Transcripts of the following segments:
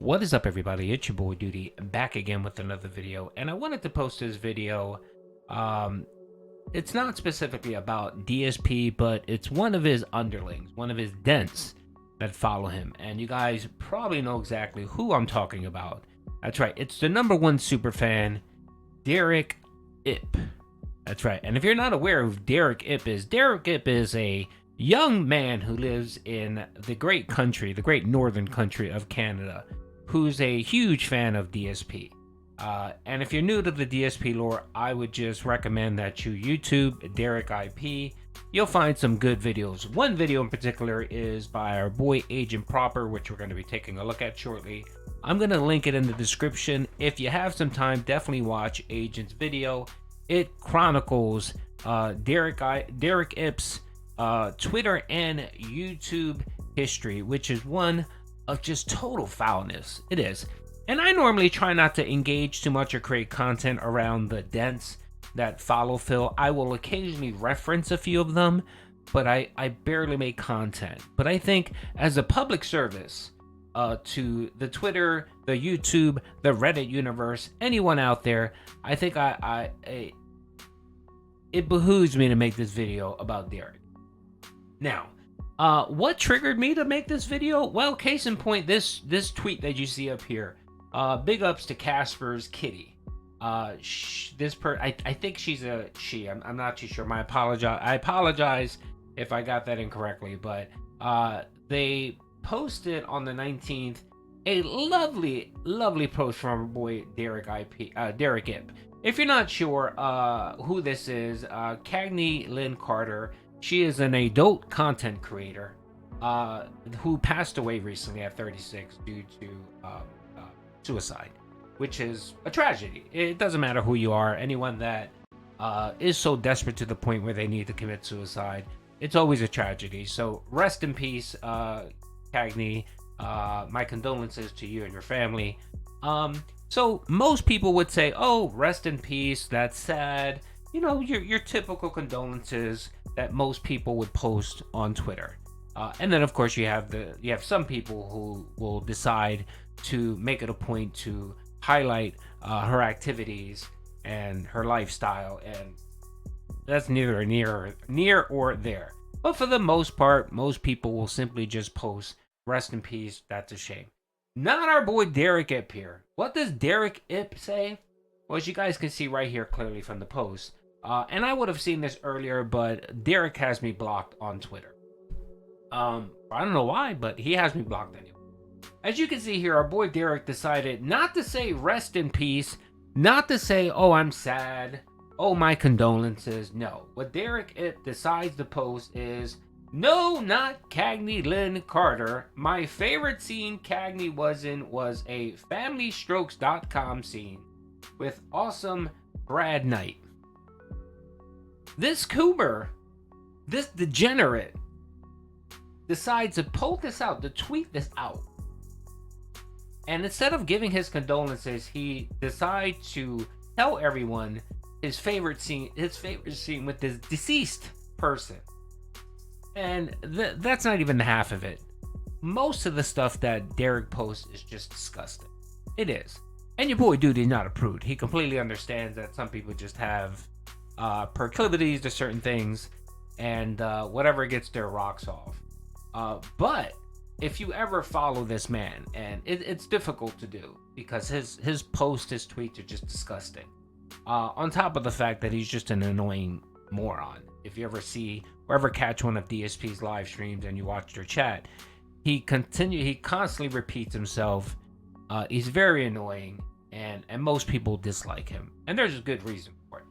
What is up, everybody? It's your boy Duty back again with another video, and I wanted to post this video. Um, it's not specifically about DSP, but it's one of his underlings, one of his dents that follow him, and you guys probably know exactly who I'm talking about. That's right, it's the number one super fan, Derich Ip. That's right, and if you're not aware of Derich Ip is a young man who lives in the great country, the great northern country of Canada, who's a huge fan of DSP. And if you're new to the DSP lore, I would just recommend that you YouTube Derich IP. You'll find some good videos. One video in particular is by our boy Agent Proper, which we're going to be taking a look at shortly. I'm going to link it in the description. If you have some time, definitely watch Agent's video. It chronicles Derich Ip's Twitter and YouTube history, which is one of just total foulness. It is. And I normally try not to engage too much or create content around the dents that follow Phil. I will occasionally reference a few of them, but I barely make content. But I think as a public service to the Twitter, the YouTube, the Reddit universe, anyone out there, I think it behooves me to make this video about Derich. Now, what triggered me to make this video? Well, case in point, this tweet that you see up here. Big ups to Casper's Kitty. I think she's a she. I'm not too sure. I apologize if I got that incorrectly. But they posted on the 19th a lovely post from our boy Derich Ip. If you're not sure who this is, Cagney Lynn Carter. She is an adult content creator who passed away recently at 36 due to suicide, which is a tragedy. It doesn't matter who you are. Anyone that is so desperate to the point where they need to commit suicide, it's always a tragedy. So rest in peace, Cagney. My condolences to you and your family. So most people would say, oh, rest in peace, that's sad. You know, your typical condolences that most people would post on Twitter. And then of course you have some people who will decide to make it a point to highlight her activities and her lifestyle, and that's neither near or there. But for the most part, most people will simply just post rest in peace, that's a shame. Not our boy Derich Ip here. What does Derich Ip say? Well, as you guys can see right here clearly from the post, and I would have seen this earlier, but Derich has me blocked on Twitter. I don't know why, but he has me blocked anyway. As you can see here, our boy Derich decided not to say rest in peace, not to say, oh, I'm sad, oh, my condolences. No. What Derich Ip decides to post is, no, not Cagney Lynn Carter. My favorite scene Cagney was in was a FamilyStrokes.com scene with awesome Brad Knight. This Coomer, this degenerate, decides to post this out, to tweet this out. And instead of giving his condolences, he decides to tell everyone his favorite scene with this deceased person. And that's not even half of it. Most of the stuff that Derich posts is just disgusting. It is. And your boy Dude is not a prude. He completely understands that some people just have proclivities to certain things, and whatever gets their rocks off. But if you ever follow this man, and it's difficult to do because his posts, his tweets are just disgusting. On top of the fact that he's just an annoying moron. If you ever see or ever catch one of DSP's live streams and you watch their chat, he constantly repeats himself. He's very annoying, and most people dislike him, and there's a good reason for it.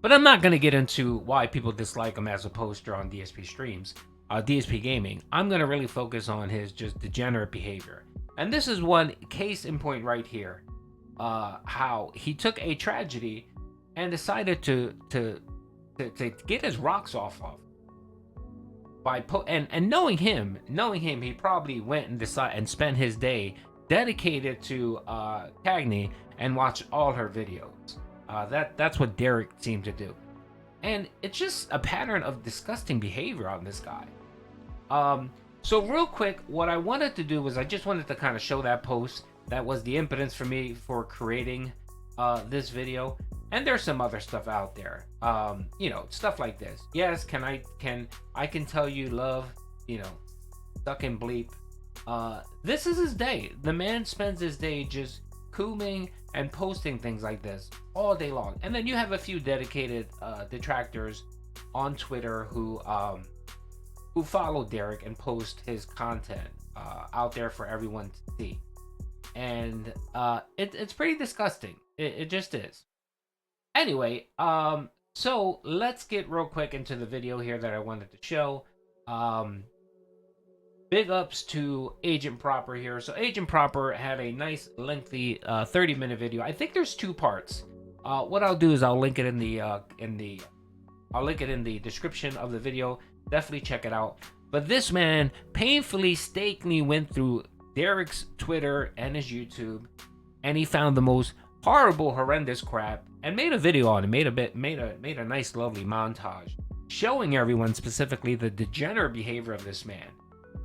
But I'm not going to get into why people dislike him as a poster on DSP streams, DSP Gaming. I'm going to really focus on his just degenerate behavior. And this is one case in point right here. How he took a tragedy and decided to get his rocks off of. And knowing him, he probably went and spent his day dedicated to Cagney and watched all her videos. That's what Derich seemed to do, and it's just a pattern of disgusting behavior on this guy. So real quick, what I wanted to do was I just wanted to kind of show that post. That was the impetus for me for creating this video. And there's some other stuff out there. You know, stuff like this. Yes, can I can tell you love, you know, suck and bleep. This is his day. The man spends his day just cooming and posting things like this all day long. And then you have a few dedicated detractors on Twitter who follow Derich and post his content out there for everyone to see. And it's pretty disgusting. It just is. Anyway, so let's get real quick into the video here that I wanted to show. Big ups to Agent Proper here. So Agent Proper had a nice lengthy 30-minute video. I think there's two parts. What I'll do is I'll link it in the description of the video. Definitely check it out. But this man painstakingly went through Derich's Twitter and his YouTube, and he found the most horrible, horrendous crap and made a video on it. Made a nice, lovely montage showing everyone specifically the degenerate behavior of this man.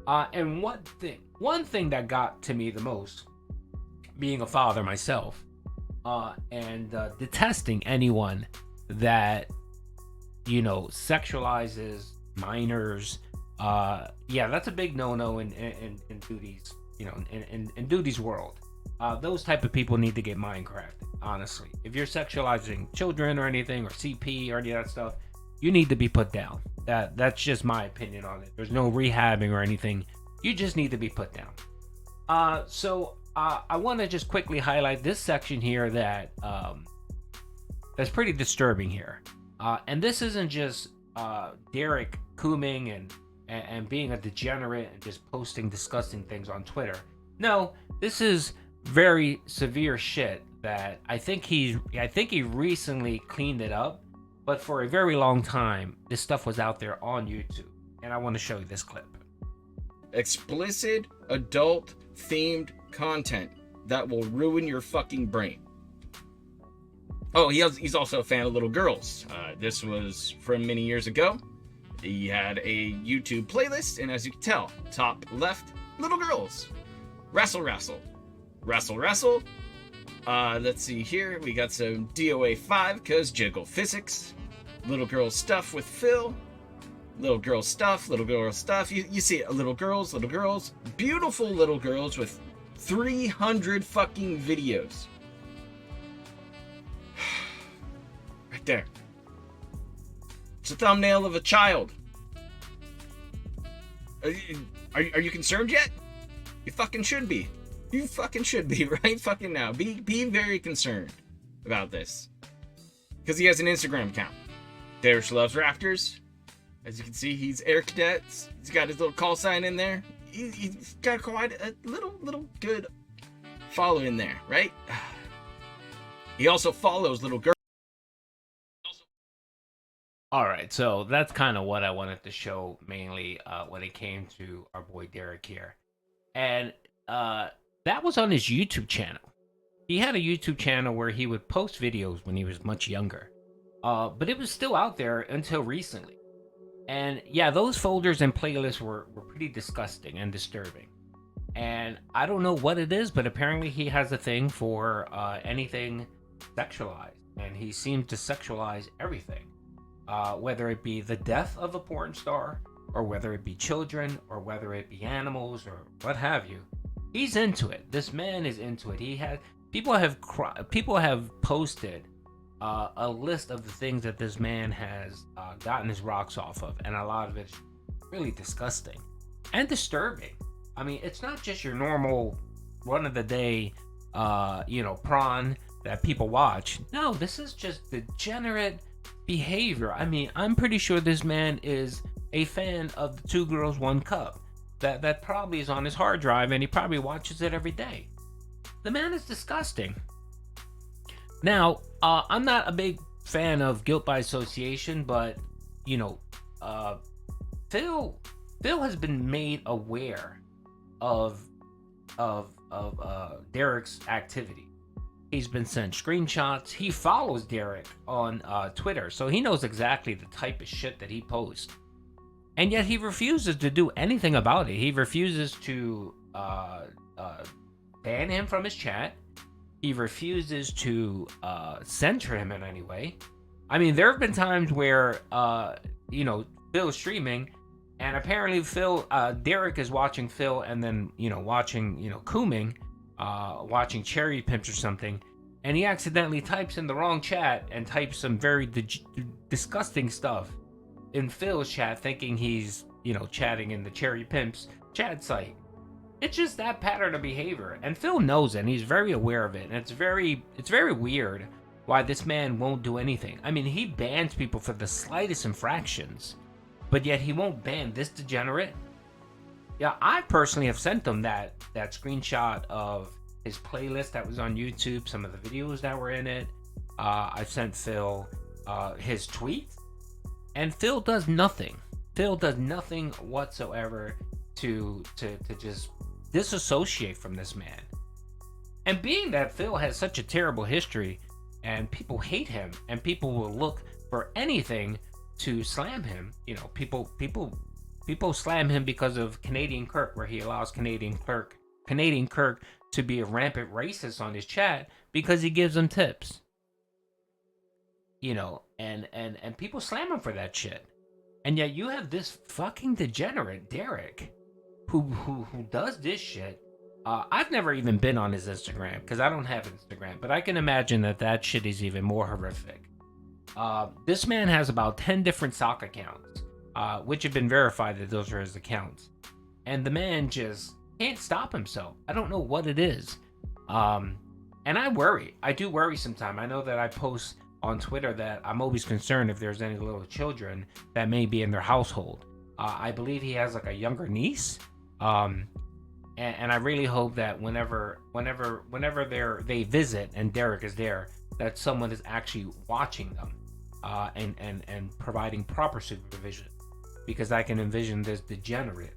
And one thing that got to me the most, being a father myself, and detesting anyone that, you know, sexualizes minors. Yeah, that's a big no-no in duties, you know, in duties world. Those type of people need to get Minecrafted, honestly. If you're sexualizing children or anything, or CP or any of that stuff, you need to be put down. That's just my opinion on it. There's no rehabbing or anything. You just need to be put down. So I want to just quickly highlight this section here that that's pretty disturbing here. And this isn't just Derich cooming and being a degenerate and just posting disgusting things on Twitter. No, this is very severe shit that I think he recently cleaned it up, but for a very long time this stuff was out there on YouTube, and I want to show you this clip. Explicit adult themed content that will ruin your fucking brain. Oh, he's also a fan of little girls. This was from many years ago. He had a YouTube playlist, and as you can tell, top left, little girls. Wrestle, wrestle. Wrestle, wrestle. Let's see here. We got some DOA 5, because jiggle physics. Little girl stuff with Phil. Little girl stuff, little girl stuff. You see it, little girls, beautiful little girls with 300 fucking videos. Right there. It's a thumbnail of a child. Are you concerned yet? You fucking should be. You fucking should be right fucking now. Be very concerned about this. Because he has an Instagram account. Derich Loves Raptors. As you can see, he's Air Cadets. He's got his little call sign in there. He's got quite a little good follow in there, right? He also follows little girls. All right, so that's kind of what I wanted to show mainly when it came to our boy Derich here. And that was on his YouTube channel. He had a YouTube channel where he would post videos when he was much younger. But it was still out there until recently. And yeah, those folders and playlists were pretty disgusting and disturbing. And I don't know what it is, but apparently he has a thing for anything sexualized. And he seems to sexualize everything. Whether it be the death of a porn star, or whether it be children, or whether it be animals, or what have you. He's into it. This man is into it. People have posted a list of the things that this man has gotten his rocks off of, and a lot of it's really disgusting and disturbing. I mean, it's not just your normal run of the day, prawn that people watch. No, this is just degenerate behavior. I mean, I'm pretty sure this man is a fan of the Two Girls One Cup. That probably is on his hard drive, and he probably watches it every day. The man is disgusting. Now, I'm not a big fan of guilt by association, but Phil has been made aware of Derich's activity. He's been sent screenshots. He follows Derich on Twitter, so he knows exactly the type of shit that he posts. And yet he refuses to do anything about it. He refuses to ban him from his chat. He refuses to censor him in any way. I mean, there have been times where, Phil's streaming, and apparently Derich is watching Phil, and then, watching, Kooming, watching Cherry Pimps or something, and he accidentally types in the wrong chat and types some very disgusting stuff in Phil's chat, thinking he's, chatting in the Cherry Pimps chat site. It's just that pattern of behavior, and Phil knows it, and he's very aware of it, and it's very weird why this man won't do anything. I mean, he bans people for the slightest infractions, but yet he won't ban this degenerate. Yeah, I personally have sent him that screenshot of his playlist that was on YouTube, some of the videos that were in it. I've sent Phil his tweet, and Phil does nothing. Phil does nothing whatsoever to just disassociate from this man. And being that Phil has such a terrible history, and people hate him, and people will look for anything to slam him. People slam him because of Canadian Kirk, where he allows Canadian Kirk to be a rampant racist on his chat because he gives them tips. And people slam him for that shit. And yet you have this fucking degenerate Derich who does this shit. I've never even been on his Instagram because I don't have Instagram, but I can imagine that shit is even more horrific. This man has about 10 different sock accounts, which have been verified that those are his accounts. And the man just can't stop himself. I don't know what it is. And I worry. I do worry sometimes. I know that I post on Twitter that I'm always concerned if there's any little children that may be in their household. I believe he has like a younger niece. And I really hope that whenever they visit and Derich is there, that someone is actually watching them, and providing proper supervision, because I can envision this degenerate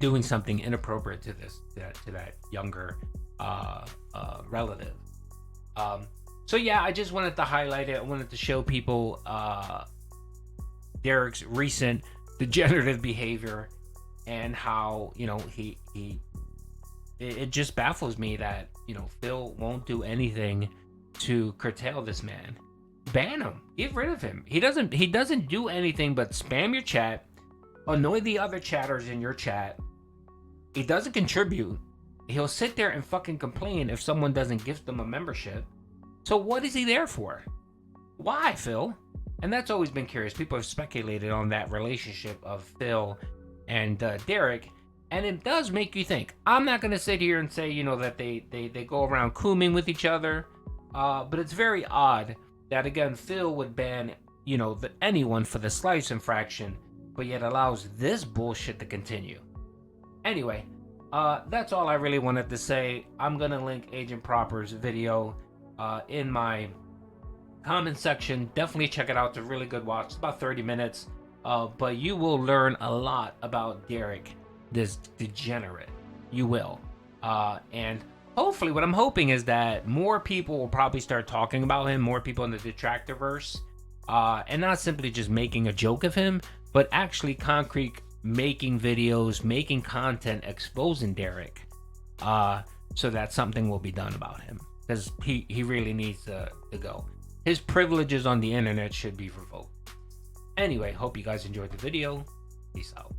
doing something inappropriate to that younger relative. So yeah, I just wanted to highlight it. I wanted to show people Derich's recent degenerative behavior, and how it just baffles me that Phil won't do anything to curtail this man. Ban him, get rid of him. He doesn't do anything but spam your chat, annoy the other chatters in your chat. He doesn't contribute. He'll sit there and fucking complain if someone doesn't gift him a membership. So what is he there for? Why, Phil? And that's always been curious. People have speculated on that relationship of Phil and Derich, and it does make you think. I'm not going to sit here and say, that they go around cooming with each other, but it's very odd that, again, Phil would ban, anyone for the slightest infraction, but yet allows this bullshit to continue. Anyway, that's all I really wanted to say. I'm going to link Agent Proper's video in my comment section. Definitely check it out. It's a really good watch. It's about 30 minutes. But you will learn a lot about Derich, this degenerate. You will. And hopefully, what I'm hoping is that more people will probably start talking about him, more people in the Detractorverse, and not simply just making a joke of him, but actually concrete making videos, making content, exposing Derich, so that something will be done about him. Because he really needs to go. His privileges on the internet should be revoked. Anyway, hope you guys enjoyed the video. Peace out.